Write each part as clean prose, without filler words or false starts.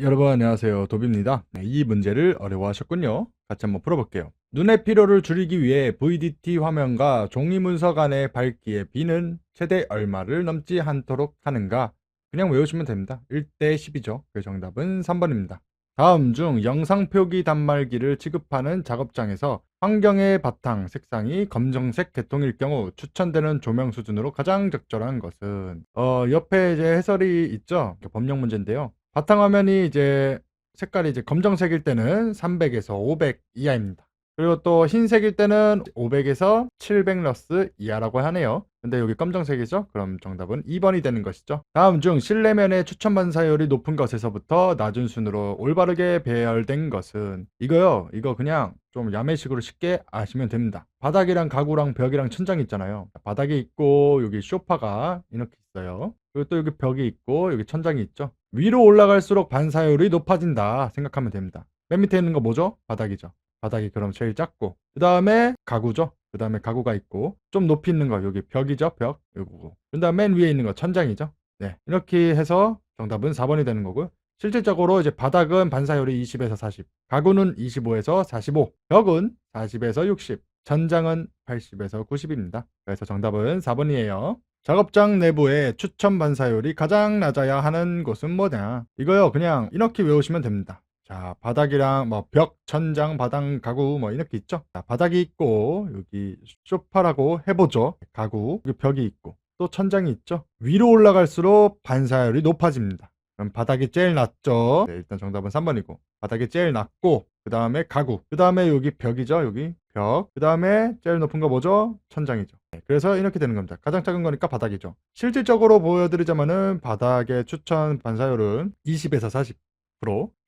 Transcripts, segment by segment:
여러분 안녕하세요. 도비입니다. 이 문제를 어려워하셨군요. 같이 한번 풀어볼게요. 눈의 피로를 줄이기 위해 VDT 화면과 종이 문서 간의 밝기의 비는 최대 얼마를 넘지 않도록 하는가? 그냥 외우시면 됩니다. 1대 10이죠. 그 정답은 3번입니다. 다음 중 영상 표기 단말기를 취급하는 작업장에서 환경의 바탕 색상이 검정색 계통일 경우 추천되는 조명 수준으로 가장 적절한 것은 옆에 이제 해설이 있죠. 법령 문제인데요. 바탕화면이 이제 색깔이 이제 검정색일 때는 300에서 500 이하입니다. 그리고 또 흰색일 때는 500에서 700 러스 이하라고 하네요. 근데 여기 검정색이죠? 그럼 정답은 2번이 되는 것이죠. 다음 중 실내면의 추천 반사율이 높은 것에서부터 낮은 순으로 올바르게 배열된 것은 이거요. 이거 그냥 좀 야매식으로 쉽게 아시면 됩니다. 바닥이랑 가구랑 벽이랑 천장이 있잖아요. 바닥이 있고 여기 소파가 이렇게 있어요. 그리고 또 여기 벽이 있고 여기 천장이 있죠. 위로 올라갈수록 반사율이 높아진다 생각하면 됩니다. 맨 밑에 있는 거 뭐죠? 바닥이죠. 바닥이 그럼 제일 작고 그 다음에 가구죠. 그 다음에 가구가 있고 좀 높이 있는 거 여기 벽이죠. 벽 요거고 그 다음 맨 위에 있는 거 천장이죠. 네, 이렇게 해서 정답은 4번이 되는 거고요. 실질적으로 이제 바닥은 반사율이 20에서 40, 가구는 25에서 45, 벽은 40에서 60, 천장은 80에서 90입니다. 그래서 정답은 4번이에요. 작업장 내부의 추천 반사율이 가장 낮아야 하는 곳은 뭐냐? 이거요, 그냥 이렇게 외우시면 됩니다. 자, 바닥이랑 뭐 벽, 천장, 바닥, 가구 뭐 이렇게 있죠? 자, 바닥이 있고 여기 소파라고 해보죠. 가구, 여기 벽이 있고 또 천장이 있죠? 위로 올라갈수록 반사율이 높아집니다. 그럼 바닥이 제일 낮죠? 네, 일단 정답은 3번이고 바닥이 제일 낮고 그 다음에 가구, 그 다음에 여기 벽이죠? 여기 벽, 그 다음에 제일 높은 거 뭐죠? 천장이죠. 네, 그래서 이렇게 되는 겁니다. 가장 작은 거니까 바닥이죠. 실질적으로 보여드리자면은 바닥의 추천 반사율은 20에서 40,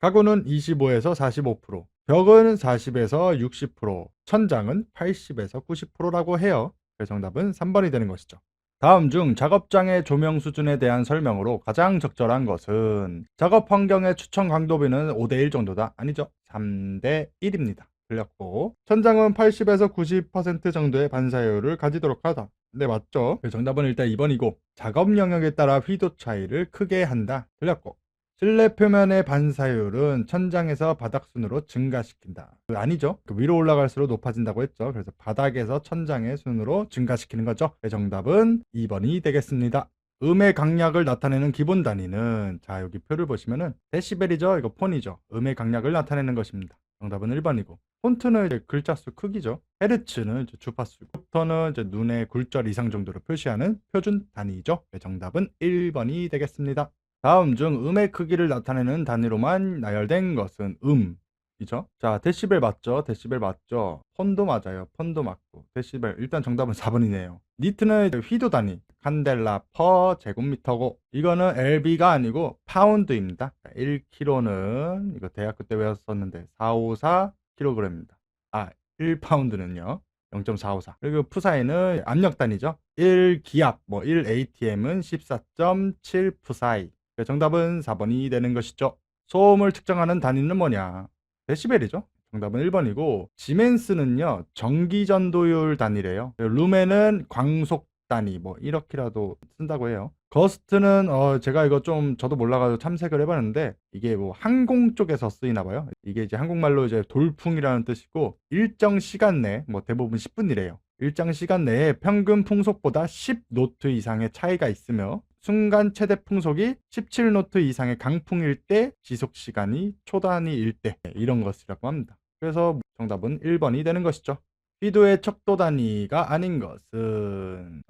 가구는 25에서 45%, 벽은 40에서 60%, 천장은 80에서 90%라고 해요. 그래서 정답은 3번이 되는 것이죠. 다음 중 작업장의 조명 수준에 대한 설명으로 가장 적절한 것은 작업 환경의 추천 강도비는 5대1 정도다. 아니죠. 3대 1입니다. 틀렸고 천장은 80에서 90% 정도의 반사율을 가지도록 하다. 네, 맞죠. 그래서 정답은 일단 2번이고 작업 영역에 따라 휘도 차이를 크게 한다. 틀렸고 실내 표면의 반사율은 천장에서 바닥순으로 증가시킨다. 아니죠. 위로 올라갈수록 높아진다고 했죠. 그래서 바닥에서 천장의 순으로 증가시키는 거죠. 정답은 2번이 되겠습니다. 음의 강약을 나타내는 기본 단위는 자, 여기 표를 보시면은 데시벨이죠. 이거 폰이죠. 음의 강약을 나타내는 것입니다. 정답은 1번이고 폰트는 이제 글자 수 크기죠. 헤르츠는 이제 주파수, kup터는 이제 눈의 굴절 이상 정도로 표시하는 표준 단위죠. 정답은 1번이 되겠습니다. 다음 중 음의 크기를 나타내는 단위로만 나열된 것은 음이죠. 자, 데시벨 맞죠? 데시벨 맞죠? 폰도 맞아요. 폰도 맞고. 데시벨. 일단 정답은 4번이네요. 니트는 휘도 단위. 칸델라 퍼 제곱미터고 이거는 LB가 아니고 파운드입니다. 1kg는 이거 대학교 때 외웠었는데 454kg입니다. 아, 1파운드는요. 0.454. 그리고 푸사이는 압력 단위죠. 1기압, 뭐 1ATM은 14.7 푸사이. 정답은 4번이 되는 것이죠. 소음을 측정하는 단위는 뭐냐? 데시벨이죠. 정답은 1번이고 시멘스는요 전기전도율 단위래요. 루멘은 광속 단위 뭐 이렇게라도 쓴다고 해요. 거스트는 제가 이거 좀 저도 몰라가지고 탐색을 해봤는데 이게 뭐 항공 쪽에서 쓰이나 봐요. 이게 이제 한국말로 이제 돌풍이라는 뜻이고 일정 시간 내 뭐 대부분 10분이래요. 일정 시간 내에 평균 풍속보다 10노트 이상의 차이가 있으며 순간 최대 풍속이 17노트 이상의 강풍일 때 지속 시간이 초단위일 때 이런 것이라고 합니다. 그래서 정답은 1번이 되는 것이죠. 휘도의 척도 단위가 아닌 것은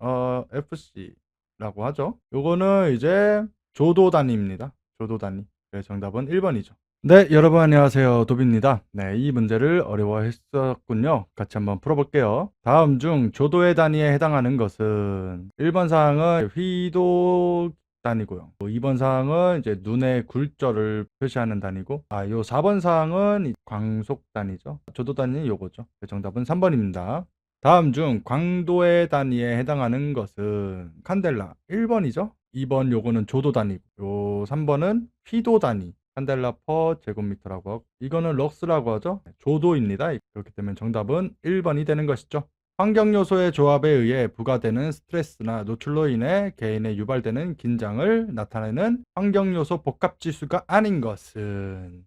FC라고 하죠. 요거는 이제 조도 단위입니다. 조도 단위. 그래서 정답은 1번이죠. 네, 여러분 안녕하세요. 도비입니다. 네, 이 문제를 어려워했었군요. 같이 한번 풀어볼게요. 다음 중 조도의 단위에 해당하는 것은 1번 사항은 휘도 단위고요. 2번 사항은 이제 눈의 굴절을 표시하는 단위고, 요 4번 사항은 광속 단위죠. 조도 단위 요거죠. 정답은 3번입니다. 다음 중 광도의 단위에 해당하는 것은 칸델라 1번이죠. 2번 요거는 조도 단위고, 요 3번은 휘도 단위. 칸델라 퍼 제곱미터라고 하고 이거는 럭스라고 하죠. 조도입니다. 그렇기 때문에 정답은 1번이 되는 것이죠. 환경 요소의 조합에 의해 부과되는 스트레스나 노출로 인해 개인에 유발되는 긴장을 나타내는 환경 요소 복합 지수가 아닌 것은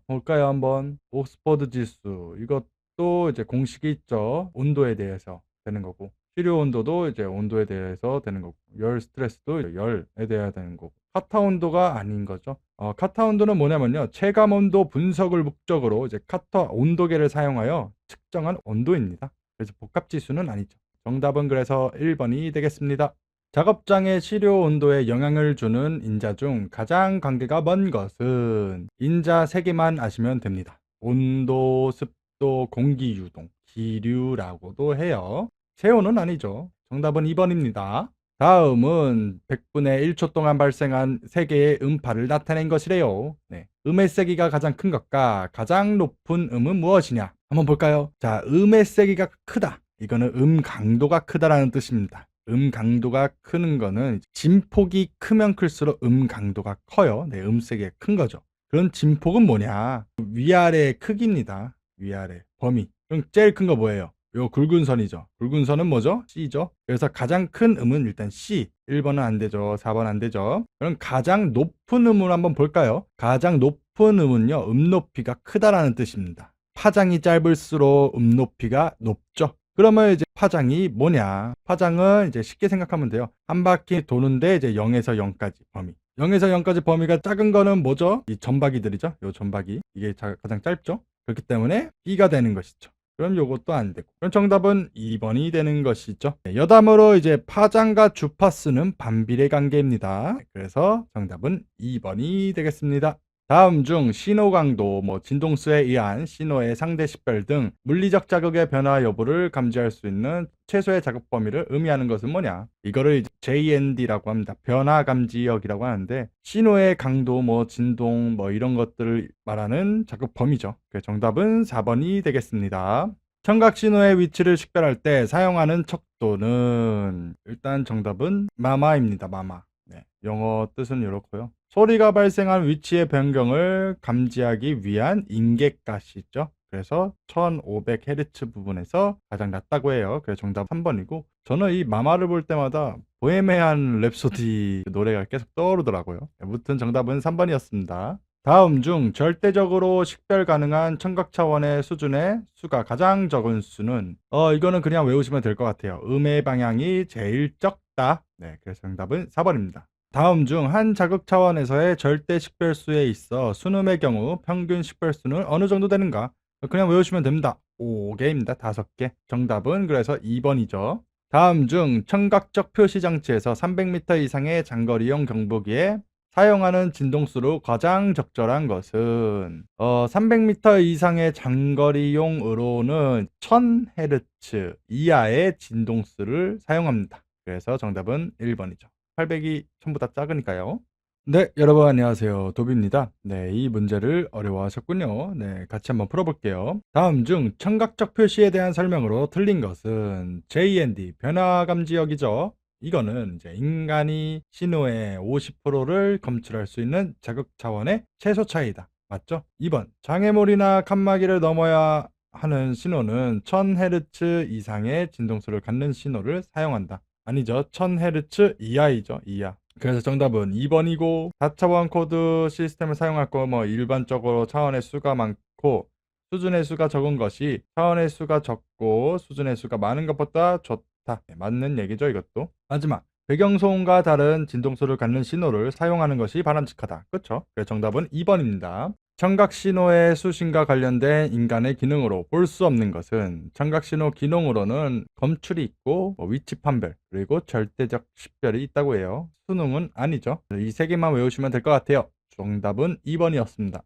볼까요 한번. 옥스퍼드 지수 이것도 이제 공식이 있죠. 온도에 대해서 되는 거고, 시료 온도도 이제 온도에 대해서 되는 거고, 열 스트레스도 열에 대해야 되는 거고, 카타 온도가 아닌 거죠. 카타 온도는 뭐냐면요, 체감 온도 분석을 목적으로 이제 카타 온도계를 사용하여 측정한 온도입니다. 그래서 복합 지수는 아니죠. 정답은 그래서 1번이 되겠습니다. 작업장의 시료 온도에 영향을 주는 인자 중 가장 관계가 먼 것은 인자 3개만 아시면 됩니다. 온도, 습도, 공기 유동, 기류라고도 해요. 체온은 아니죠. 정답은 2번입니다. 다음은 100분의 1초 동안 발생한 3개의 음파를 나타낸 것이래요. 네. 음의 세기가 가장 큰 것과 가장 높은 음은 무엇이냐? 한번 볼까요? 자, 음의 세기가 크다. 이거는 음 강도가 크다라는 뜻입니다. 음 강도가 크는 거는 진폭이 크면 클수록 음 강도가 커요. 네, 음 세기가 큰 거죠. 그런 진폭은 뭐냐? 위아래의 크기입니다. 위아래 범위. 그럼 제일 큰 거 뭐예요? 요 굵은 선이죠. 굵은 선은 뭐죠? C죠. 그래서 가장 큰 음은 일단 C. 1번은 안 되죠. 4번 안 되죠. 그럼 가장 높은 음을 한번 볼까요? 가장 높은 음은요, 음 높이가 크다라는 뜻입니다. 파장이 짧을수록 음 높이가 높죠. 그러면 이제 파장이 뭐냐? 파장은 이제 쉽게 생각하면 돼요. 한 바퀴 도는데 이제 0에서 0까지 범위. 0에서 0까지 범위가 작은 거는 뭐죠? 이 점박이들이죠. 요 점박이. 이게 가장 짧죠. 그렇기 때문에 B가 되는 것이죠. 그럼 요것도 안 되고. 그럼 정답은 2번이 되는 것이죠. 여담으로 이제 파장과 주파수는 반비례 관계입니다. 그래서 정답은 2번이 되겠습니다. 다음 중 신호 강도, 진동수에 의한 신호의 상대 식별 등 물리적 자극의 변화 여부를 감지할 수 있는 최소의 자극 범위를 의미하는 것은 뭐냐? 이거를 이제 JND라고 합니다. 변화 감지역이라고 하는데, 신호의 강도, 진동, 이런 것들을 말하는 자극 범위죠. 정답은 4번이 되겠습니다. 청각 신호의 위치를 식별할 때 사용하는 척도는 일단 정답은 마마입니다. 마마. 네, 영어 뜻은 이렇고요. 소리가 발생한 위치의 변경을 감지하기 위한 인계가시죠. 그래서 1500Hz 부분에서 가장 낮다고 해요. 그래서 정답 3번이고, 저는 이 마마를 볼 때마다 보헤미안 랩소디 노래가 계속 떠오르더라고요. 아무튼 정답은 3번이었습니다. 다음 중 절대적으로 식별 가능한 청각 차원의 수준의 수가 가장 적은 수는 이거는 그냥 외우시면 될 것 같아요. 음의 방향이 제일 적다. 네, 그래서 정답은 4번입니다. 다음 중 한 자극 차원에서의 절대 식별수에 있어 순음의 경우 평균 식별수는 어느 정도 되는가? 그냥 외우시면 됩니다. 5개입니다. 5개. 정답은 그래서 2번이죠. 다음 중 청각적 표시 장치에서 300m 이상의 장거리용 경보기에 사용하는 진동수로 가장 적절한 것은 300m 이상의 장거리용으로는 1000Hz 이하의 진동수를 사용합니다. 그래서 정답은 1번이죠. 800이 1000보다 작으니까요. 네, 여러분 안녕하세요. 도비입니다. 네, 이 문제를 어려워하셨군요. 네, 같이 한번 풀어볼게요. 다음 중 청각적 표시에 대한 설명으로 틀린 것은 JND, 변화감지역이죠. 이거는 이제 인간이 신호의 50%를 검출할 수 있는 자극 차원의 최소 차이다. 맞죠? 2번, 장애물이나 칸막이를 넘어야 하는 신호는 1000Hz 이상의 진동수를 갖는 신호를 사용한다. 아니죠. 1000Hz 이하이죠. 이하. 그래서 정답은 2번이고, 4차원 코드 시스템을 사용할 거 일반적으로 차원의 수가 많고 수준의 수가 적은 것이 차원의 수가 적고 수준의 수가 많은 것보다 좋다. 네, 맞는 얘기죠, 이것도. 마지막, 배경소음과 다른 진동수를 갖는 신호를 사용하는 것이 바람직하다. 그렇죠? 그래서 정답은 2번입니다. 청각신호의 수신과 관련된 인간의 기능으로 볼 수 없는 것은 청각신호 기능으로는 검출이 있고 위치 판별, 그리고 절대적 식별이 있다고 해요. 수능은 아니죠. 이 3개만 외우시면 될 것 같아요. 정답은 2번이었습니다.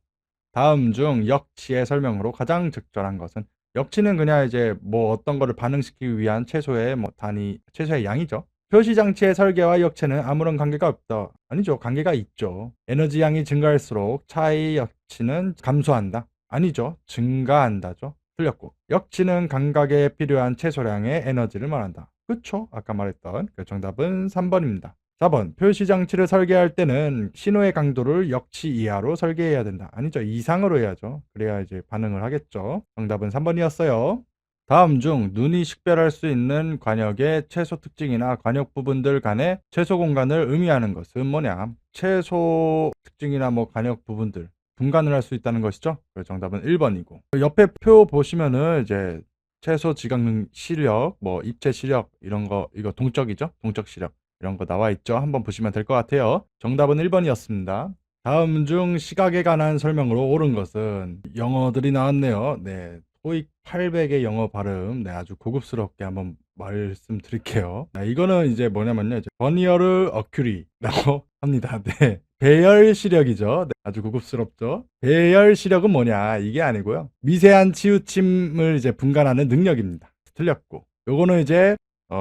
다음 중 역치의 설명으로 가장 적절한 것은, 역치는 그냥 이제 어떤 거를 반응시키기 위한 최소의 단위, 최소의 양이죠. 표시장치의 설계와 역체는 아무런 관계가 없다. 아니죠. 관계가 있죠. 에너지 양이 증가할수록 차의 역치는 감소한다. 아니죠. 증가한다죠. 틀렸고, 역치는 감각에 필요한 최소량의 에너지를 말한다. 그쵸? 아까 말했던 그 정답은 3번입니다. 4번, 표시장치를 설계할 때는 신호의 강도를 역치 이하로 설계해야 된다. 아니죠. 이상으로 해야죠. 그래야 이제 반응을 하겠죠. 정답은 3번이었어요. 다음 중 눈이 식별할 수 있는 관역의 채소 특징이나 관역 부분들 간의 채소 공간을 의미하는 것은 뭐냐? 채소 특징이나 뭐 관역 부분들 분간을 할 수 있다는 것이죠. 그래서 정답은 1번이고. 옆에 표 보시면은 이제 채소 지각 시력, 뭐 입체 시력 이런 거 이거 동적이죠? 동적 시력 이런 거 나와 있죠. 한번 보시면 될 것 같아요. 정답은 1번이었습니다. 다음 중 시각에 관한 설명으로 옳은 것은 영어들이 나왔네요. 네. 토익 800의 영어 발음, 네, 아주 고급스럽게 한번 말씀드릴게요. 네, 이거는 이제 뭐냐면요, 이제 버니어르 어큐리라고 합니다. 네, 배열 시력이죠. 네, 아주 고급스럽죠. 배열 시력은 뭐냐? 이게 아니고요. 미세한 치우침을 이제 분간하는 능력입니다. 틀렸고, 요거는 이제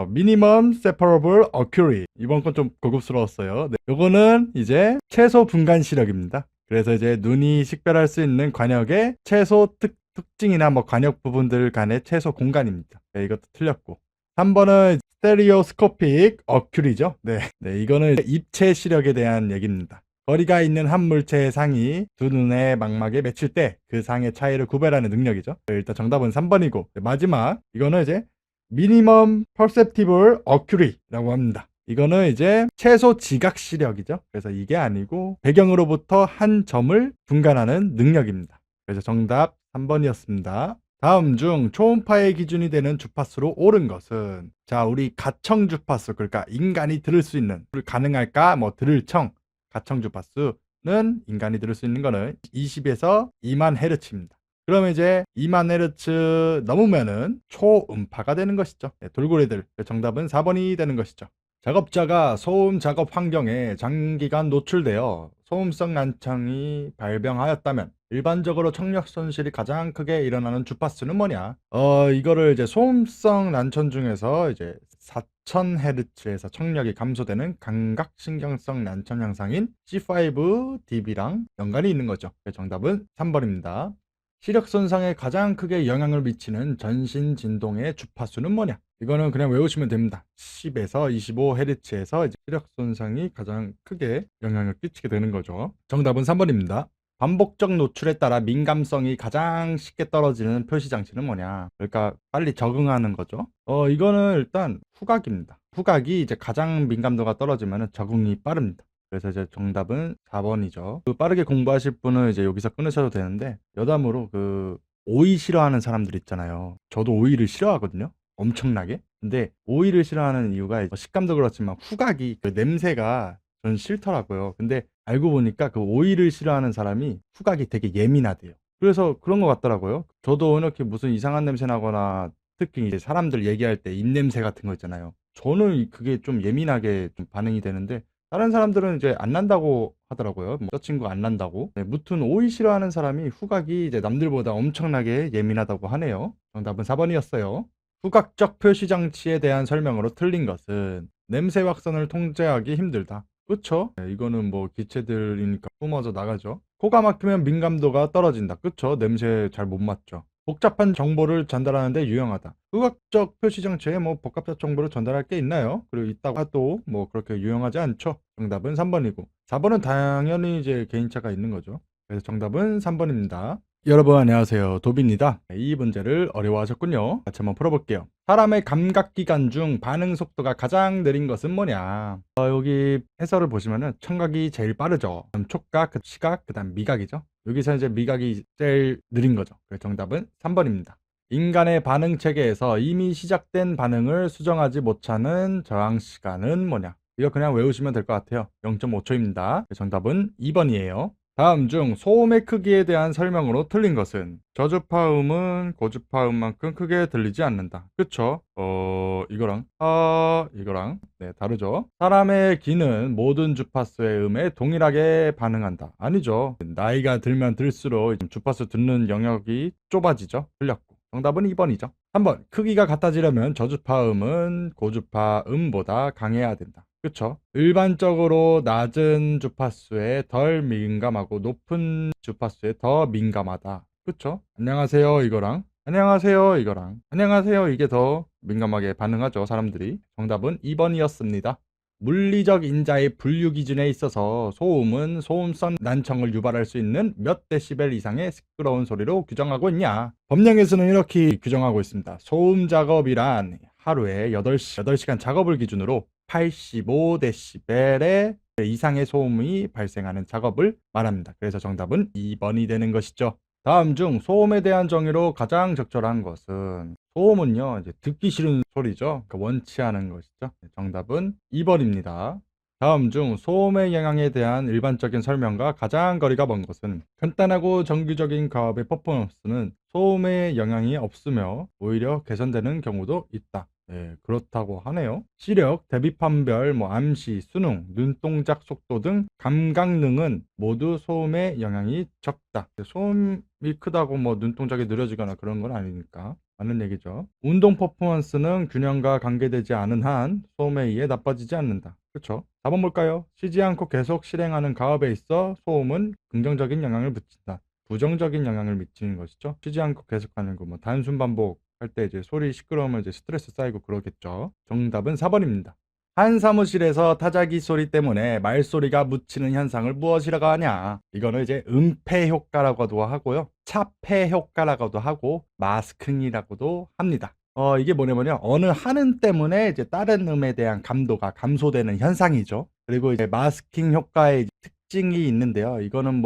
미니멈 세퍼러블 어큐리. 이번 건 좀 고급스러웠어요. 네, 요거는 이제 채소 분간 시력입니다. 그래서 이제 눈이 식별할 수 있는 관역의 채소 특징이나 뭐 관역 부분들 간의 채소 공간입니다. 네, 이것도 틀렸고. 3번은 스테레오스코픽 어큐리죠. 네. 네, 이거는 입체 시력에 대한 얘기입니다. 거리가 있는 한 물체의 상이 두 눈의 망막에 맺힐 때 그 상의 차이를 구별하는 능력이죠. 네, 일단 정답은 3번이고. 네, 마지막 이거는 이제 미니멈 퍼셉티블 어큐리라고 합니다. 이거는 이제 최소 지각 시력이죠. 그래서 이게 아니고 배경으로부터 한 점을 분간하는 능력입니다. 그래서 정답 3번이었습니다. 다음 중 초음파의 기준이 되는 주파수로 옳은 것은, 자, 우리 가청 주파수, 그러니까 인간이 들을 수 있는, 가능할까? 뭐 들을 청, 가청 주파수는 인간이 들을 수 있는 거는 20에서 2만 헤르츠입니다. 그러면 이제 2만 헤르츠 넘으면은 초음파가 되는 것이죠. 네, 돌고래들. 정답은 4번이 되는 것이죠. 작업자가 소음 작업 환경에 장기간 노출되어 소음성 난청이 발병하였다면 일반적으로 청력 손실이 가장 크게 일어나는 주파수는 뭐냐? 이거를 이제 소음성 난청 중에서 이제 4000Hz에서 청력이 감소되는 감각신경성 난청 현상인 C5DB랑 연관이 있는 거죠. 정답은 3번입니다. 시력 손상에 가장 크게 영향을 미치는 전신 진동의 주파수는 뭐냐? 이거는 그냥 외우시면 됩니다. 10에서 25Hz에서 시력 손상이 가장 크게 영향을 끼치게 되는 거죠. 정답은 3번입니다. 반복적 노출에 따라 민감성이 가장 쉽게 떨어지는 표시 장치는 뭐냐? 그러니까 빨리 적응하는 거죠. 이거는 일단 후각입니다. 후각이 이제 가장 민감도가 떨어지면 적응이 빠릅니다. 그래서 이제 정답은 4번이죠. 빠르게 공부하실 분은 이제 여기서 끊으셔도 되는데, 여담으로 오이 싫어하는 사람들 있잖아요. 저도 오이를 싫어하거든요. 엄청나게. 근데 오이를 싫어하는 이유가 식감도 그렇지만 후각이 냄새가 전 싫더라고요. 근데 알고 보니까 오이를 싫어하는 사람이 후각이 되게 예민하대요. 그래서 그런 것 같더라고요. 저도 이렇게 무슨 이상한 냄새 나거나, 특히 이제 사람들 얘기할 때 입냄새 같은 거 있잖아요. 저는 그게 좀 예민하게 좀 반응이 되는데, 다른 사람들은 이제 안 난다고 하더라고요. 저 친구 안 난다고. 네, 무튼 오이 싫어하는 사람이 후각이 이제 남들보다 엄청나게 예민하다고 하네요. 정답은 4번이었어요. 후각적 표시 장치에 대한 설명으로 틀린 것은 냄새 확산을 통제하기 힘들다. 그쵸? 네, 이거는 뭐 기체들이니까 뿜어져 나가죠. 코가 막히면 민감도가 떨어진다. 그쵸? 냄새 잘 못 맡죠. 복잡한 정보를 전달하는데 유용하다. 후각적 표시 장치에 뭐 복잡한 정보를 전달할 게 있나요? 그리고 있다고 해도 뭐 그렇게 유용하지 않죠. 정답은 3번이고, 4번은 당연히 이제 개인차가 있는 거죠. 그래서 정답은 3번입니다. 여러분 안녕하세요, 도비입니다. 이 문제를 어려워하셨군요. 같이 한번 풀어볼게요. 사람의 감각기관 중 반응 속도가 가장 느린 것은 뭐냐? 여기 해설을 보시면은 청각이 제일 빠르죠. 그다음 촉각, 시각, 그다음 미각이죠. 여기서 이제 미각이 제일 느린 거죠. 그래서 정답은 3번입니다. 인간의 반응 체계에서 이미 시작된 반응을 수정하지 못하는 저항 시간은 뭐냐? 이거 그냥 외우시면 될 것 같아요. 0.5초입니다. 정답은 2번이에요. 다음 중 소음의 크기에 대한 설명으로 틀린 것은, 저주파음은 고주파음만큼 크게 들리지 않는다. 그쵸? 이거랑 네, 다르죠. 사람의 귀는 모든 주파수의 음에 동일하게 반응한다. 아니죠. 나이가 들면 들수록 주파수 듣는 영역이 좁아지죠. 틀렸고. 정답은 2번이죠. 3번, 크기가 같아지려면 저주파음은 고주파음보다 강해야 된다. 그쵸? 일반적으로 낮은 주파수에 덜 민감하고 높은 주파수에 더 민감하다. 그쵸? 안녕하세요 이거랑 안녕하세요 이거랑 안녕하세요 이게 더 민감하게 반응하죠, 사람들이. 정답은 2번이었습니다. 물리적 인자의 분류 기준에 있어서 소음은 소음성 난청을 유발할 수 있는 몇 데시벨 이상의 시끄러운 소리로 규정하고 있냐. 법령에서는 이렇게 규정하고 있습니다. 소음 작업이란 하루에 8시간 작업을 기준으로 85데시벨의 이상의 소음이 발생하는 작업을 말합니다. 그래서 정답은 2번이 되는 것이죠. 다음 중 소음에 대한 정의로 가장 적절한 것은, 소음은요 이제 듣기 싫은 소리죠. 그러니까 원치 않은 것이죠. 정답은 2번입니다. 다음 중 소음의 영향에 대한 일반적인 설명과 가장 거리가 먼 것은, 간단하고 정규적인 가업의 퍼포먼스는 소음의 영향이 없으며 오히려 개선되는 경우도 있다. 네, 그렇다고 하네요. 시력, 대비 판별, 암시, 수능, 눈동작 속도 등 감각능은 모두 소음의 영향이 적다. 소음이 크다고 눈동작이 느려지거나 그런 건 아니니까 맞는 얘기죠. 운동 퍼포먼스는 균형과 관계되지 않은 한 소음에 의해 나빠지지 않는다. 그렇죠? 4번 볼까요? 쉬지 않고 계속 실행하는 가업에 있어 소음은 긍정적인 영향을 미친다. 부정적인 영향을 미치는 것이죠. 쉬지 않고 계속하는 거, 단순 반복 할 때 이제 소리 시끄러우면 이제 스트레스 쌓이고 그러겠죠. 정답은 4번입니다. 한 사무실에서 타자기 소리 때문에 말소리가 묻히는 현상을 무엇이라고 하냐? 이거는 이제 음패 효과라고도 하고요, 차패 효과라고도 하고, 마스킹이라고도 합니다. 이게 뭐냐면요, 어느 한음 때문에 이제 다른 음에 대한 감도가 감소되는 현상이죠. 그리고 이제 마스킹 효과의 특징이 있는데요. 이거는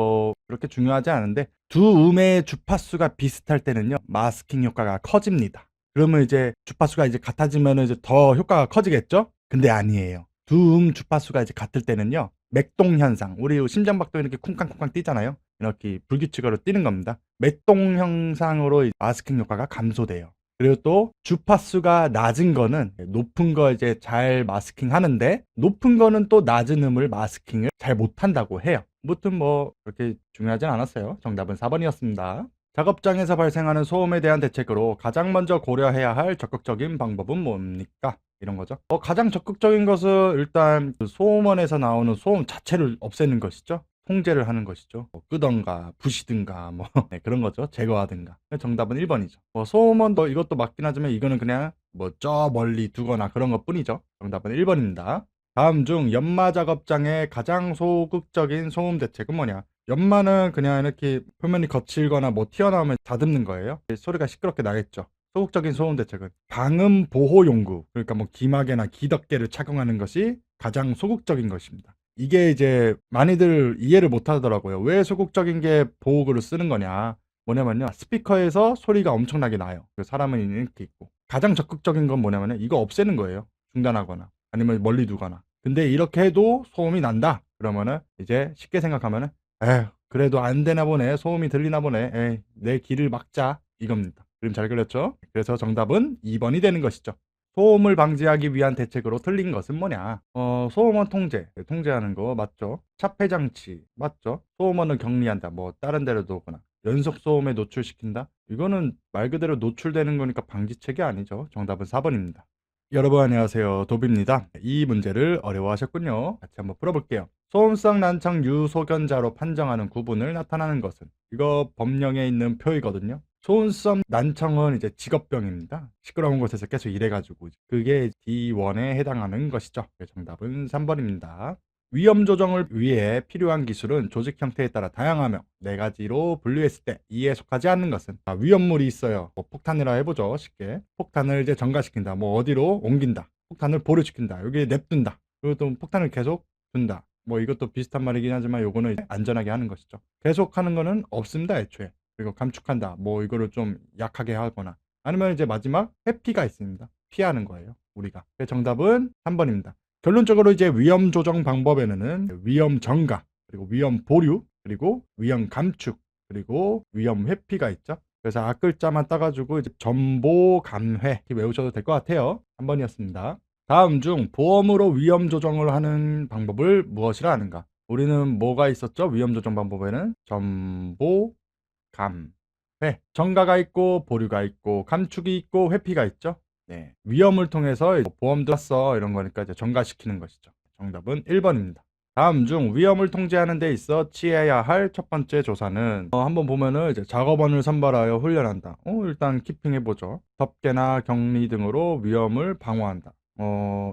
그렇게 중요하지 않은데, 두 음의 주파수가 비슷할 때는요, 마스킹 효과가 커집니다. 그러면 이제 주파수가 이제 같아지면 이제 더 효과가 커지겠죠? 근데 아니에요. 두 주파수가 이제 같을 때는요, 맥동 현상, 우리 심장박동 이렇게 쿵쾅쿵쾅 뛰잖아요. 이렇게 불규칙으로 뛰는 겁니다. 맥동 현상으로 마스킹 효과가 감소돼요. 그리고 또 주파수가 낮은 거는 높은 거 이제 잘 마스킹 하는데, 높은 거는 또 낮은 음을 마스킹을 잘 못한다고 해요. 아무튼 그렇게 중요하진 않았어요. 정답은 4번이었습니다. 작업장에서 발생하는 소음에 대한 대책으로 가장 먼저 고려해야 할 적극적인 방법은 뭡니까? 이런 거죠. 가장 적극적인 것은 일단 그 소음원에서 나오는 소음 자체를 없애는 것이죠. 통제를 하는 것이죠. 끄던가 부시든가 네, 그런 거죠. 제거하든가. 정답은 1번이죠. 소음원도 이것도 맞긴 하지만 이거는 그냥 저 멀리 두거나 그런 것 뿐이죠. 정답은 1번입니다. 다음 중 연마 작업장의 가장 소극적인 소음 대책은 뭐냐? 연마는 그냥 이렇게 표면이 거칠거나 튀어나오면 다듬는 거예요. 소리가 시끄럽게 나겠죠. 소극적인 소음 대책은 방음 보호 용구, 그러니까 기마개나 기덮개를 착용하는 것이 가장 소극적인 것입니다. 이게 이제 많이들 이해를 못 하더라고요. 왜 소극적인 게 보호구를 쓰는 거냐? 뭐냐면요, 스피커에서 소리가 엄청나게 나요. 사람은 이렇게 있고. 가장 적극적인 건 뭐냐면요, 이거 없애는 거예요. 중단하거나 아니면 멀리 두거나. 근데 이렇게 해도 소음이 난다. 그러면은 이제 쉽게 생각하면은, 에휴, 그래도 안 되나 보네. 소음이 들리나 보네. 에이, 내 귀를 막자. 이겁니다. 그림 잘 그렸죠? 그래서 정답은 2번이 되는 것이죠. 소음을 방지하기 위한 대책으로 틀린 것은 뭐냐? 소음원 통제하는 거 맞죠? 차폐 장치 맞죠? 소음원을 격리한다. 다른 데로 두거나 연속 소음에 노출시킨다. 이거는 말 그대로 노출되는 거니까 방지책이 아니죠. 정답은 4번입니다. 여러분 안녕하세요, 도비입니다. 이 문제를 어려워하셨군요. 같이 한번 풀어볼게요. 소음성 난청 유소견자로 판정하는 구분을 나타나는 것은, 이거 법령에 있는 표이거든요. 소음성 난청은 이제 직업병입니다. 시끄러운 곳에서 계속 일해가지고 그게 D1에 해당하는 것이죠. 정답은 3번입니다. 위험 조정을 위해 필요한 기술은 조직 형태에 따라 다양하며 4가지로 분류했을 때 이에 속하지 않는 것은, 위험물이 있어요. 폭탄이라 해보죠. 쉽게 폭탄을 이제 전가시킨다, 어디로 옮긴다, 폭탄을 보류시킨다, 여기에 냅둔다, 그리고 또 폭탄을 계속 둔다. 이것도 비슷한 말이긴 하지만 요거는 이제 안전하게 하는 것이죠. 계속하는 거는 없습니다, 애초에. 그리고 감축한다, 이거를 좀 약하게 하거나, 아니면 이제 마지막 회피가 있습니다. 피하는 거예요, 우리가. 정답은 3번입니다. 결론적으로 이제 위험 조정 방법에는 위험 전가, 그리고 위험 보류, 그리고 위험 감축, 그리고 위험 회피가 있죠. 그래서 앞글자만 따가지고 이제 전보 감회 이렇게 외우셔도 될 것 같아요. 3번이었습니다. 다음 중 보험으로 위험 조정을 하는 방법을 무엇이라 하는가? 우리는 뭐가 있었죠? 위험 조정 방법에는 전보 감회, 전가가 있고 보류가 있고 감축이 있고 회피가 있죠. 네, 위험을 통해서 보험 들었어 이런 거니까 이제 전가시키는 것이죠. 정답은 1번입니다. 다음 중 위험을 통제하는 데 있어 취해야 할 첫 번째 조사는, 한번 보면은 이제 작업원을 선발하여 훈련한다. 일단 키핑 해보죠. 덮개나 격리 등으로 위험을 방어한다.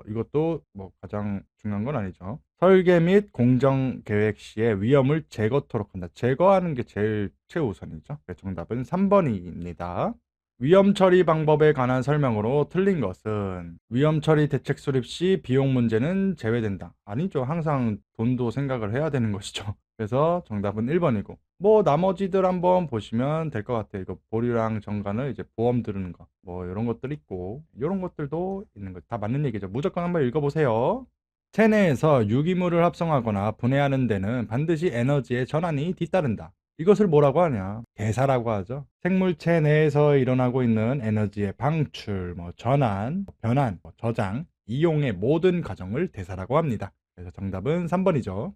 이것도 뭐 가장 중요한 건 아니죠. 설계 및 공정 계획 시에 위험을 제거토록 한다. 제거하는 게 제일 최우선이죠. 정답은 3번입니다. 위험 처리 방법에 관한 설명으로 틀린 것은 위험 처리 대책 수립 시 비용 문제는 제외된다. 아니죠. 항상 돈도 생각을 해야 되는 것이죠. 그래서 정답은 1번이고 뭐 나머지들 한번 보시면 될 것 같아요. 이거 보류랑 정관을 이제 보험 들으는 거 뭐 이런 것들 있고 이런 것들도 있는 거 다 맞는 얘기죠. 무조건 한번 읽어보세요. 체내에서 유기물을 합성하거나 분해하는 데는 반드시 에너지의 전환이 뒤따른다. 이것을 뭐라고 하냐? 대사라고 하죠. 생물체 내에서 일어나고 있는 에너지의 방출, 전환, 변환, 저장, 이용의 모든 과정을 대사라고 합니다. 그래서 정답은 3번이죠.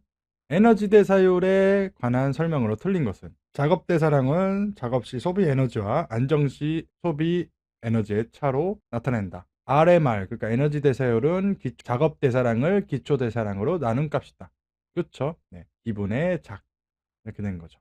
에너지 대사율에 관한 설명으로 틀린 것은 작업 대사량은 작업 시 소비 에너지와 안정 시 소비 에너지의 차로 나타낸다. RMR, 그러니까 에너지 대사율은 작업 대사량을 기초 대사량으로 나눈 값이다. 그렇죠? 네, 기분의 작 이렇게 된 거죠.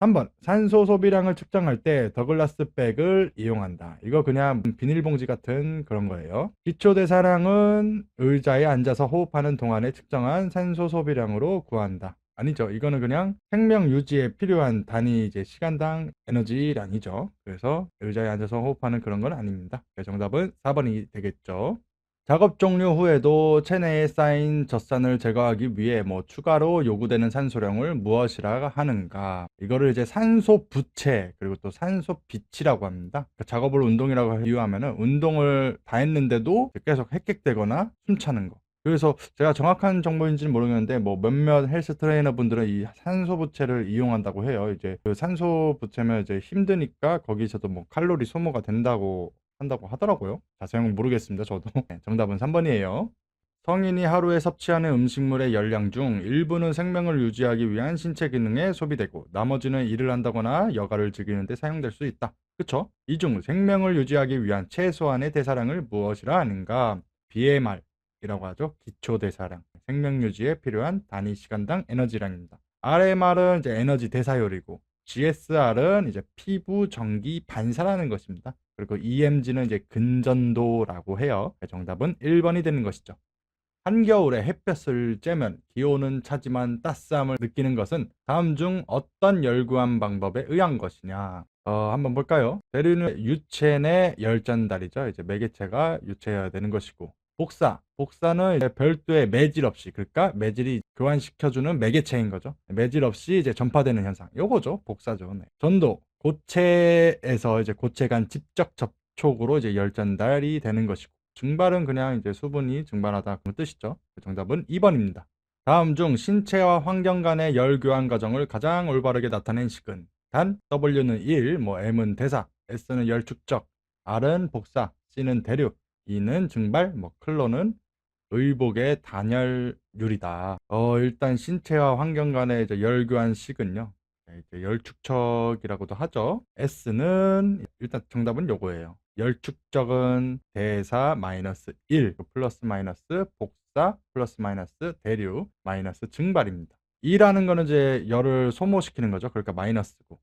3번 산소 소비량을 측정할 때 더글라스 백을 이용한다. 이거 그냥 비닐봉지 같은 그런 거예요. 기초 대사량은 의자에 앉아서 호흡하는 동안에 측정한 산소 소비량으로 구한다. 아니죠. 이거는 그냥 생명 유지에 필요한 단위 이제 시간당 에너지량이죠. 그래서 의자에 앉아서 호흡하는 그런 건 아닙니다. 정답은 4번이 되겠죠. 작업 종료 후에도 체내에 쌓인 젖산을 제거하기 위해 추가로 요구되는 산소량을 무엇이라 하는가? 이거를 이제 산소 부채 그리고 또 산소 빛이라고 합니다. 작업을 운동이라고 비유하면은 운동을 다 했는데도 계속 핵객되거나 숨차는 거. 그래서 제가 정확한 정보인지는 모르겠는데 몇몇 헬스 트레이너 분들은 이 산소 부채를 이용한다고 해요. 이제 그 산소 부채면 이제 힘드니까 거기서도 칼로리 소모가 된다고 한다고 하더라고요. 자세한 건 모르겠습니다, 저도. 네, 정답은 3번이에요. 성인이 하루에 섭취하는 음식물의 열량 중 일부는 생명을 유지하기 위한 신체 기능에 소비되고 나머지는 일을 한다거나 여가를 즐기는 데 사용될 수 있다. 그쵸? 이 중 생명을 유지하기 위한 최소한의 대사량을 무엇이라 하는가? BMR이라고 하죠. 기초 대사량. 생명 유지에 필요한 단위 시간당 에너지량입니다. RMR은 이제 에너지 대사율이고 GSR은 이제 피부 전기 반사라는 것입니다. 그리고 EMG는 이제 근전도라고 해요. 정답은 1번이 되는 것이죠. 한겨울에 햇볕을 쬐면 기온은 차지만 따스함을 느끼는 것은 다음 중 어떤 열구한 방법에 의한 것이냐? 한번 볼까요? 대류는 유체 내 열전달이죠. 이제 매개체가 유체여야 되는 것이고 복사는 이제 별도의 매질 없이 그러니까 매질이 교환시켜주는 매개체인 거죠. 매질 없이 이제 전파되는 현상. 요거죠. 복사죠. 네. 전도 고체에서 이제 고체 간 직접 접촉으로 이제 열 전달이 되는 것이고 증발은 그냥 이제 수분이 증발하다 그런 뜻이죠. 정답은 2번입니다. 다음 중 신체와 환경 간의 열 교환 과정을 가장 올바르게 나타낸 식은 단 W는 1, M은 대사, S는 열 축적, R은 복사, C는 대류, E는 증발, 클로는 의복의 단열률이다. 일단 신체와 환경 간의 이제 열 교환 식은요. 네, 이제 열 축적이라고도 하죠. S는 일단 정답은 요거예요. 열 축적은 대사 마이너스 1 플러스 마이너스 복사 플러스 마이너스 대류 마이너스 증발입니다. 2라는 거는 이제 열을 소모시키는 거죠. 그러니까 마이너스고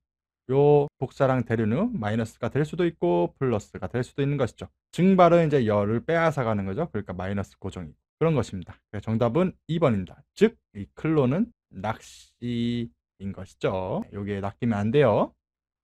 요 복사랑 대류는 마이너스가 될 수도 있고 플러스가 될 수도 있는 것이죠. 증발은 이제 열을 빼앗아 가는 거죠. 그러니까 마이너스 고정이 그런 것입니다. 그래서 정답은 2번입니다. 즉 이 클로는 낚시인 것이죠. 여기에 낚이면 안 돼요.